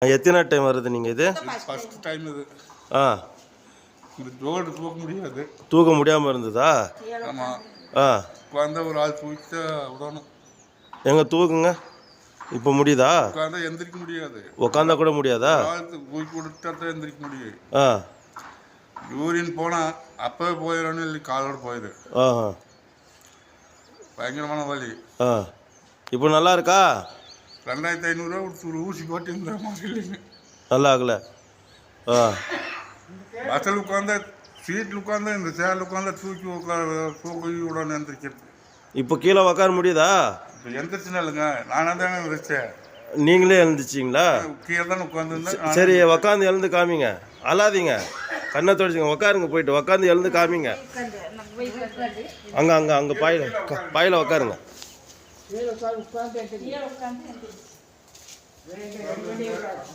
எத்தனை டைம் வருது நீங்கள் இது? ஃபர்ஸ்ட் டைம் இது. ஆ, இந்த ஜோடு தூக்க முடியாது. தூக்க முடியாமல் இருந்ததா? ஆமாம். ஆ, உட்காந்தா ஒரு ஆள் தூக்கிட்டு விடணும். எங்க தூக்குங்க. இப்போ முடியுதா? உட்காந்தா எந்திரிக்க முடியாது. உக்காந்தா கூட முடியாதா? ஆள் தூக்கி கொடுத்தா தான் எந்திரிக்க முடியும். ஆ, யூரின் போனால் அப்போவே போயிடணும், இல்லை காலோடு போயிடு. ஆ, பயங்கரமான வலி. ஆ, இப்போ நல்லா இருக்கா? 2500 ஒரு ஊசி போட்டு இந்த மாதிரி இல்லைங்க. நல்லா ஆகல. ஆ, பஸ்ஸில் உட்காந்தா, சீட்டில் உட்காந்தா, இந்த சேரில் உட்காந்தா தூக்கி விடணும் எந்திரிக்கிறது. இப்போ கீழே உக்கார முடியுதா? இப்போ எந்திரிச்சுனா இல்லைங்க, நானாக தானே எந்திரிச்சேன். நீங்களே எழுந்துச்சிங்களா? கீழே தானே உட்காந்துருந்தேன். சரி, உக்காந்து எழுந்து காமிங்க. அழாதீங்க, கண்ணை தொடச்சிங்க. உக்காருங்க, போயிட்டு உக்காந்து எழுந்து காமிங்க. அங்கே அங்கே அங்கே பாயில் உக்காருங்க.